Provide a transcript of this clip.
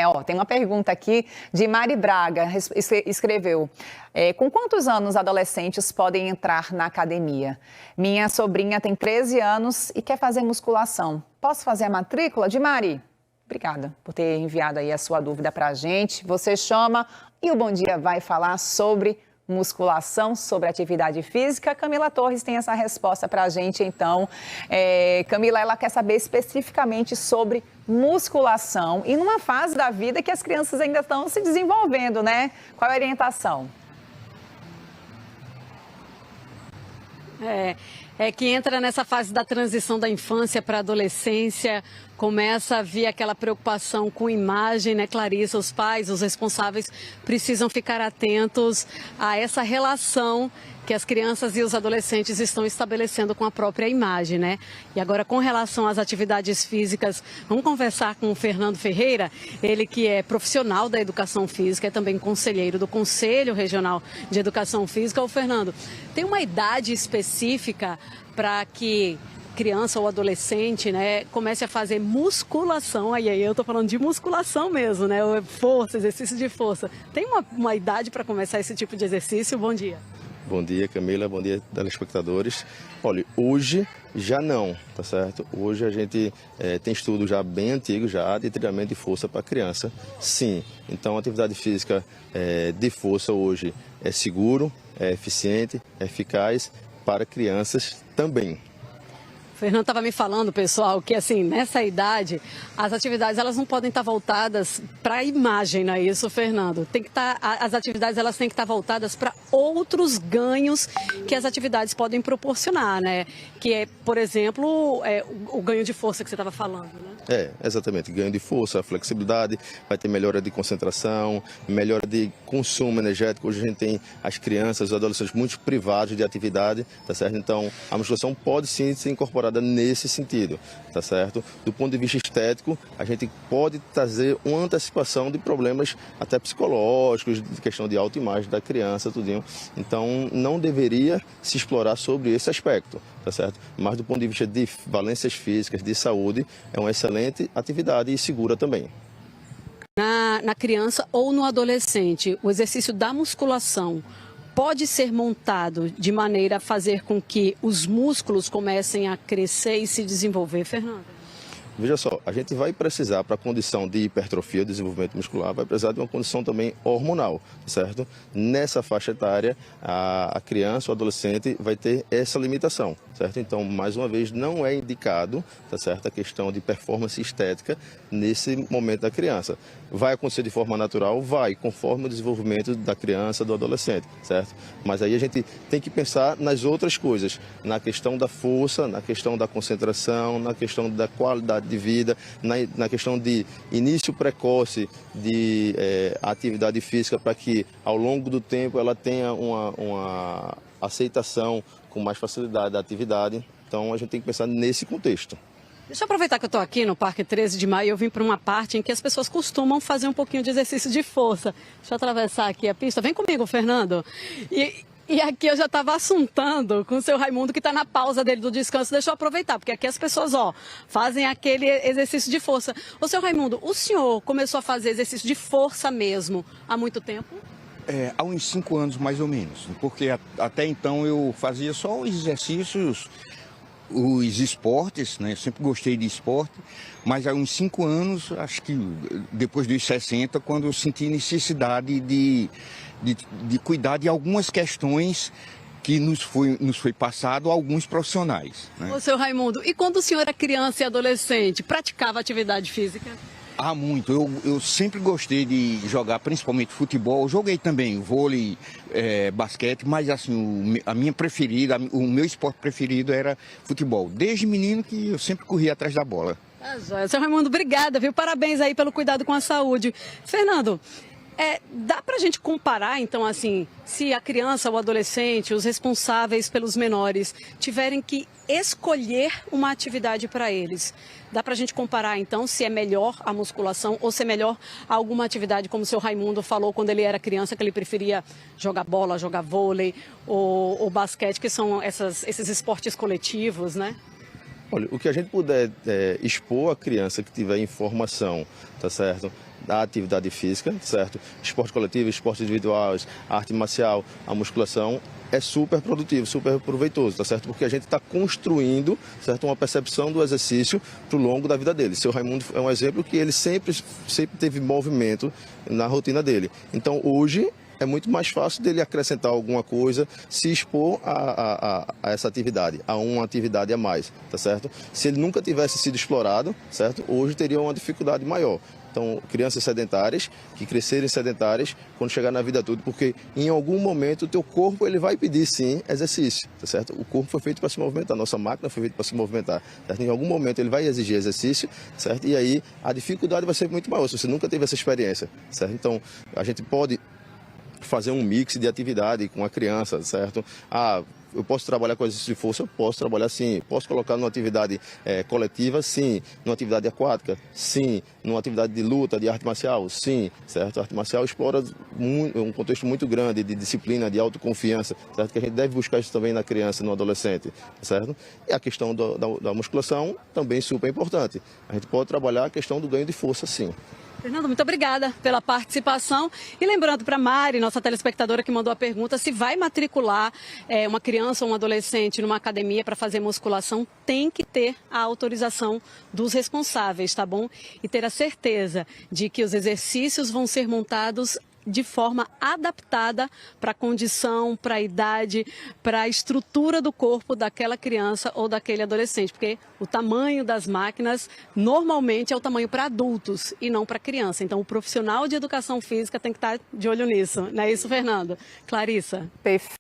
Ó, tem uma pergunta aqui de Mari Braga, escreveu. Com quantos anos adolescentes podem entrar na academia? Minha sobrinha tem 13 anos e quer fazer musculação. Posso fazer a matrícula? De Mari? Obrigada por ter enviado aí a sua dúvida para a gente. Você chama e o Bom Dia vai falar sobre musculação, sobre atividade física. Camila Torres tem essa resposta para a gente, então. Camila, ela quer saber especificamente sobre musculação e numa fase da vida que as crianças ainda estão se desenvolvendo, né? Qual é a orientação? É que entra nessa fase da transição da infância para a adolescência, começa a vir aquela preocupação com imagem, né, Clarissa? Os pais, os responsáveis precisam ficar atentos a essa relação que as crianças e os adolescentes estão estabelecendo com a própria imagem, né? E agora, com relação às atividades físicas, vamos conversar com o Fernando Ferreira, ele que é profissional da educação física, é também conselheiro do Conselho Regional de Educação Física. Ô, Fernando, tem uma idade específica para que criança ou adolescente, né, comece a fazer musculação, aí eu tô falando de musculação mesmo, né, força, exercício de força. Tem uma idade para começar esse tipo de exercício? Bom dia. Bom dia, Camila. Bom dia, telespectadores. Olha, hoje já não, tá certo? Hoje a gente tem estudo já bem antigo já de treinamento de força para criança. Sim, então a atividade física de força hoje é seguro, é eficiente, é eficaz para crianças também. O Fernando estava me falando, pessoal, que assim, nessa idade, as atividades elas não podem estar voltadas para a imagem, não é isso, Fernando? As atividades elas têm que estar voltadas para outros ganhos que as atividades podem proporcionar, né? Que é, por exemplo, o ganho de força que você estava falando, né? Exatamente. Ganho de força, flexibilidade, vai ter melhora de concentração, melhora de consumo energético. Hoje a gente tem as crianças, os adolescentes muito privados de atividade, tá certo? Então, a musculação pode sim ser incorporada nesse sentido, tá certo? Do ponto de vista estético, a gente pode trazer uma antecipação de problemas até psicológicos, de questão de autoimagem da criança, tudinho. Então, não deveria se explorar sobre esse aspecto, tá certo? Mas do ponto de vista de valências físicas, de saúde, é uma excelente atividade e segura também. Na criança ou no adolescente, o exercício da musculação pode ser montado de maneira a fazer com que os músculos comecem a crescer e se desenvolver, Fernando? Veja só, a gente vai precisar, para a condição de hipertrofia, desenvolvimento muscular, vai precisar de uma condição também hormonal, certo? Nessa faixa etária, a criança, o adolescente, vai ter essa limitação, certo? Então, mais uma vez, não é indicado, tá certo? A questão de performance estética nesse momento da criança. Vai acontecer de forma natural? Vai, conforme o desenvolvimento da criança, do adolescente, certo? Mas aí a gente tem que pensar nas outras coisas, na questão da força, na questão da concentração, na questão da qualidade de vida, na questão de início precoce de atividade física para que ao longo do tempo ela tenha uma aceitação com mais facilidade da atividade. Então a gente tem que pensar nesse contexto. Deixa eu aproveitar que eu estou aqui no Parque 13 de Maio e eu vim para uma parte em que as pessoas costumam fazer um pouquinho de exercício de força. Deixa eu atravessar aqui a pista. Vem comigo, Fernando. E aqui eu já estava assuntando com o seu Raimundo, que está na pausa dele do descanso. Deixa eu aproveitar, porque aqui as pessoas, fazem aquele exercício de força. Ô, seu Raimundo, o senhor começou a fazer exercício de força mesmo há muito tempo? Há uns 5 anos, mais ou menos. Porque até então eu fazia só os exercícios, os esportes, né? Eu sempre gostei de esporte. Mas há uns 5 anos, acho que depois dos 60, quando eu senti necessidade de cuidar de algumas questões que nos foi passado a alguns profissionais, né? Ô, seu Raimundo, e quando o senhor era criança e adolescente, praticava atividade física? Muito. Eu sempre gostei de jogar, principalmente futebol. Joguei também vôlei, basquete, mas assim, a minha preferida, o meu esporte preferido era futebol. Desde menino que eu sempre corria atrás da bola. Tá joia. Seu Raimundo, obrigada, viu? Parabéns aí pelo cuidado com a saúde. Fernando, dá pra gente comparar, então, assim, se a criança ou adolescente, os responsáveis pelos menores, tiverem que escolher uma atividade para eles? Dá pra gente comparar, então, se é melhor a musculação ou se é melhor alguma atividade, como o seu Raimundo falou quando ele era criança, que ele preferia jogar bola, jogar vôlei ou basquete, que são esses esportes coletivos, né? Olha, o que a gente puder expor à criança que tiver informação, tá certo? Da atividade física, certo? Esporte coletivo, esporte individual, arte marcial, a musculação, é super produtivo, super proveitoso, tá certo? Porque a gente está construindo, certo, uma percepção do exercício para o longo da vida dele. Seu Raimundo é um exemplo que ele sempre teve movimento na rotina dele. Então, hoje, é muito mais fácil dele acrescentar alguma coisa, se expor a essa atividade, a uma atividade a mais, tá certo? Se ele nunca tivesse sido explorado, certo? Hoje teria uma dificuldade maior. Então, crianças sedentárias, que crescerem sedentárias, quando chegar na vida adulta, porque em algum momento o teu corpo ele vai pedir sim exercício, tá certo? O corpo foi feito para se movimentar, a nossa máquina foi feita para se movimentar, certo? Em algum momento ele vai exigir exercício, certo? E aí a dificuldade vai ser muito maior, se você nunca teve essa experiência, certo? Então, a gente pode fazer um mix de atividade com a criança, certo? Eu posso trabalhar com exercício de força? Eu posso trabalhar sim. Posso colocar numa atividade coletiva? Sim. Numa atividade aquática? Sim. Numa atividade de luta, de arte marcial? Sim. Certo? A arte marcial explora um contexto muito grande de disciplina, de autoconfiança, certo? Que a gente deve buscar isso também na criança e no adolescente, certo? E a questão da musculação também super importante. A gente pode trabalhar a questão do ganho de força, sim. Fernando, muito obrigada pela participação. E lembrando para a Mari, nossa telespectadora que mandou a pergunta, se vai matricular uma criança ou um adolescente numa academia para fazer musculação, tem que ter a autorização dos responsáveis, tá bom? E ter a certeza de que os exercícios vão ser montados de forma adaptada para a condição, para a idade, para a estrutura do corpo daquela criança ou daquele adolescente, porque o tamanho das máquinas normalmente é o tamanho para adultos e não para criança. Então o profissional de educação física tem que estar de olho nisso, não é isso, Fernando? Clarissa? Perfeito.